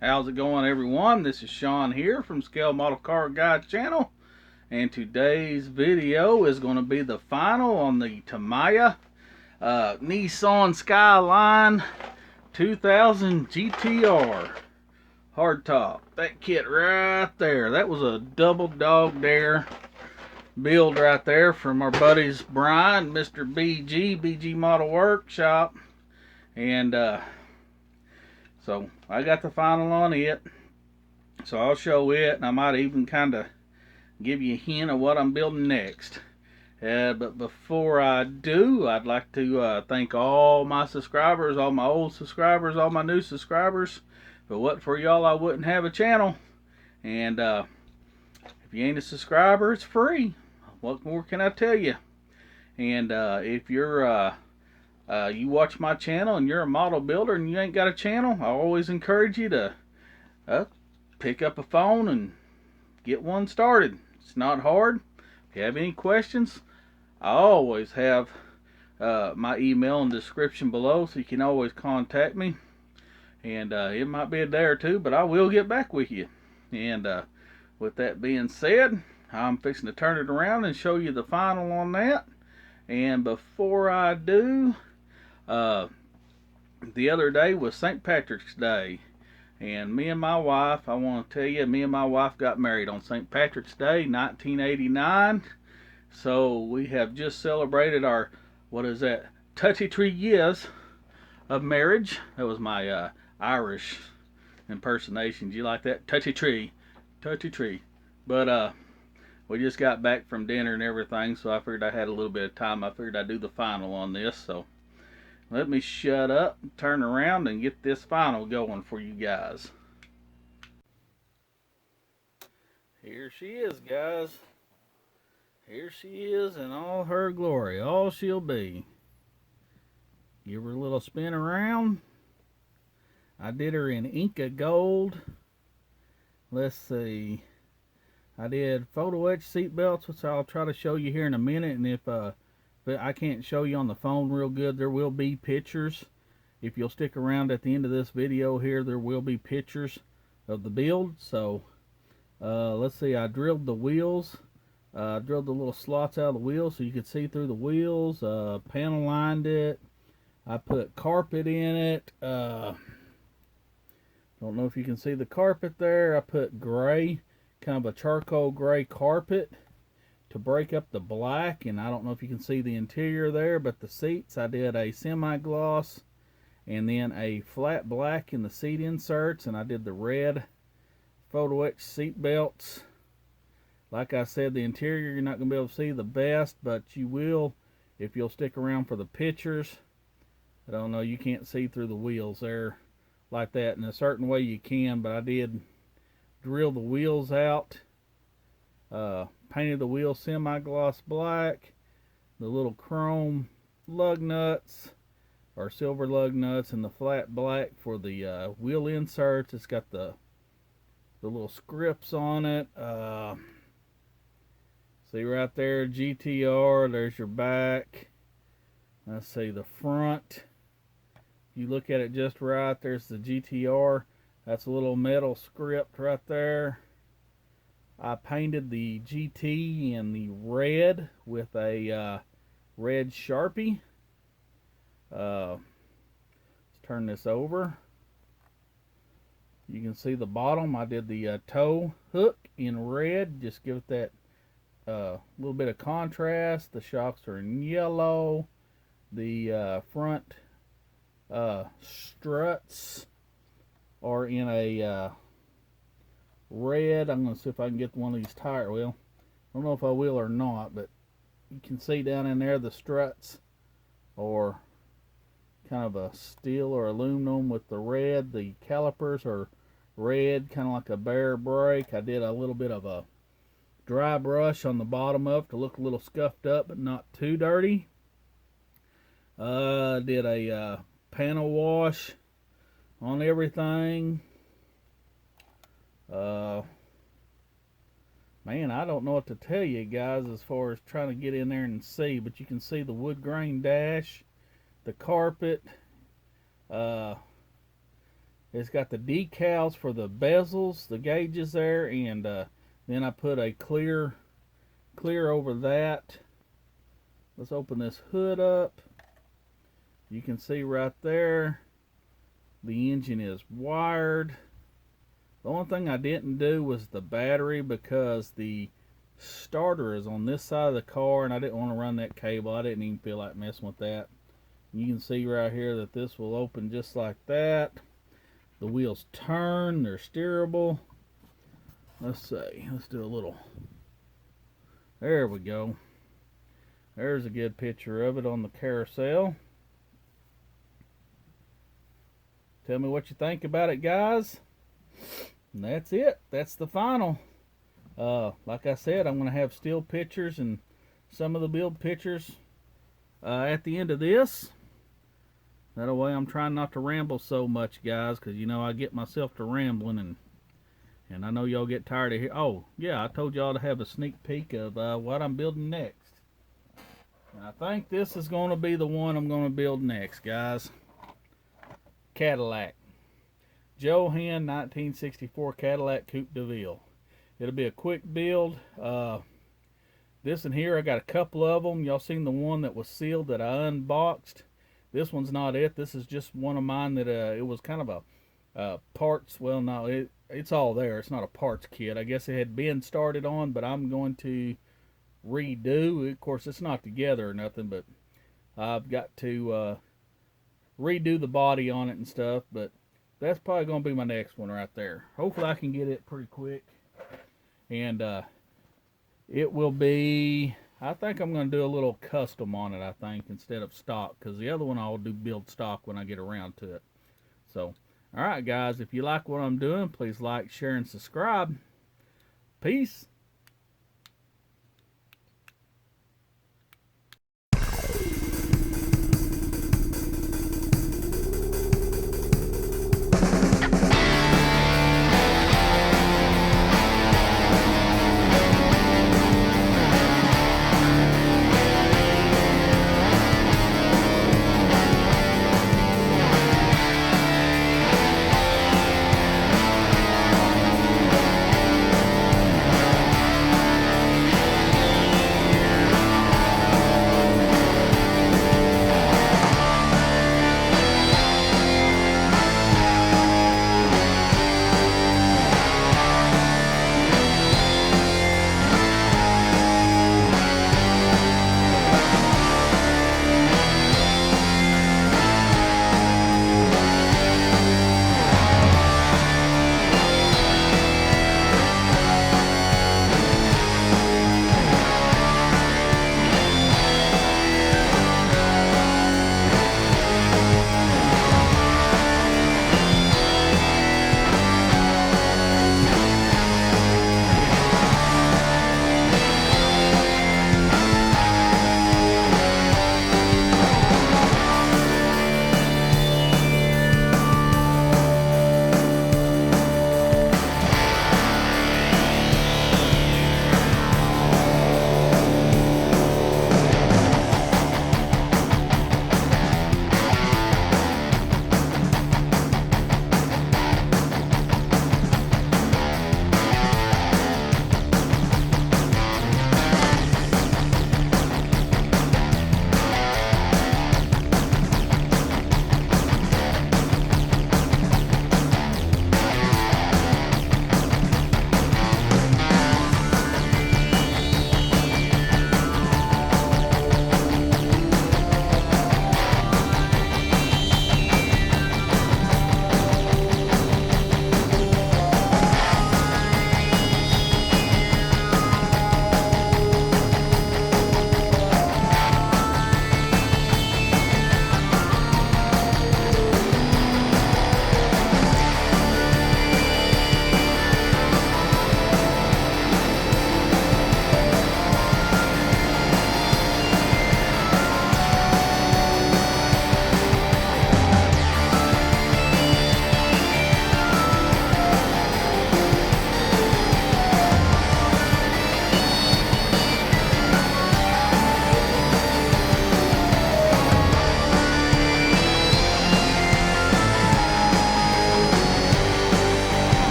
How's it going, everyone? This is Sean here from Scale Model Car Guide channel, and today's video is going to be the final on the Tamiya Nissan Skyline 2000 GTR hardtop. That kit right there, that was a double dog dare build right there from our buddies Brian, Mr. BG Model Workshop, and so I got the final on it, so I'll show it, and I might even kind of give you a hint of what I'm building next. But before I do, I'd like to thank all my subscribers, all my old subscribers, all my new subscribers. If it wasn't for y'all, I wouldn't have a channel. And if you ain't a subscriber, it's free. What more can I tell you? And if you're you watch my channel and you're a model builder and you ain't got a channel, I always encourage you to pick up a phone and get one started. It's not hard. If you have any questions, I always have my email in the description below, so you can always contact me. And it might be a day or two, but I will get back with you. And with that being said, I'm fixing to turn it around and show you the final on that. And before I do, the other day was St. Patrick's Day, and me and my wife, I want to tell you, me and my wife got married on St. Patrick's Day 1989. So we have just celebrated our, what is that, 33 years of marriage. That was my Irish impersonation. Do you like that? 33. But we just got back from dinner and everything, so I figured I had a little bit of time. I figured I'd do the final on this, so let me shut up, turn around, and get this final going for you guys. Here she is, guys. Here she is in all her glory, all she'll be. Give her a little spin around. I did her in Inca Gold. Let's see. I did photo etch seat belts, which I'll try to show you here in a minute, and if but I can't show you on the phone real good, there will be pictures. If you'll stick around at the end of this video here, there will be pictures of the build. So let's see, I drilled the wheels, drilled the little slots out of the wheels so you could see through the wheels, panel lined it, I put carpet in it. Don't know if you can see the carpet there. I put gray, kind of a charcoal gray carpet to break up the black, and I don't know if you can see the interior there, but the seats, I did a semi-gloss and then a flat black in the seat inserts, and I did the red photo etch seat belts. Like I said, the interior you're not going to be able to see the best, but you will if you'll stick around for the pictures. I don't know, you can't see through the wheels there like that. In a certain way you can, but I did drill the wheels out, painted the wheels semi-gloss black, the little chrome lug nuts or silver lug nuts, and the flat black for the wheel inserts. It's got the little scripts on it. See right there, GTR, there's your back. Let's see, the front, you look at it just right, there's the GTR. That's a little metal script right there. I painted the GT in the red with a red Sharpie. Let's turn this over. You can see the bottom. I did the toe hook in red. Just give it that little bit of contrast. The shocks are in yellow. The front struts are in a red. I'm going to see if I can get one of these tire. Well, I don't know if I will or not, but you can see down in there the struts are kind of a steel or aluminum with the red. The calipers are red, kind of like a bare brake. I did a little bit of a dry brush on the bottom of it to look a little scuffed up, but not too dirty. Did a panel wash on everything. Man, I don't know what to tell you guys as far as trying to get in there and see, but you can see the wood grain dash, the carpet. It's got the decals for the bezels, the gauges there, and then I put a clear over that. Let's open this hood up. You can see right there the engine is wired. The only thing I didn't do was the battery, because the starter is on this side of the car and I didn't want to run that cable. I didn't even feel like messing with that. You can see right here that this will open just like that. The wheels turn, they're steerable. Let's see, let's do a little. There we go. There's a good picture of it on the carousel. Tell me what you think about it, guys. And that's it. That's the final. Like I said, I'm going to have still pictures and some of the build pictures at the end of this. That way I'm trying not to ramble so much, guys, because you know I get myself to rambling, and I know y'all get tired of hearing. Oh, yeah, I told y'all to have a sneak peek of what I'm building next. And I think this is going to be the one I'm going to build next, guys. Cadillac. Johan 1964 Cadillac Coupe de Ville. It'll be a quick build. This in here, I got a couple of them. Y'all seen the one that was sealed that I unboxed. This one's not it. This is just one of mine that it was kind of a parts. Well, no, it's all there. It's not a parts kit. I guess it had been started on, but I'm going to redo. Of course, it's not together or nothing, but I've got to redo the body on it and stuff. But that's probably going to be my next one right there. Hopefully I can get it pretty quick. And it will be, I think I'm going to do a little custom on it, I think, instead of stock. Because the other one I'll do build stock when I get around to it. So, alright guys, if you like what I'm doing, please like, share, and subscribe. Peace.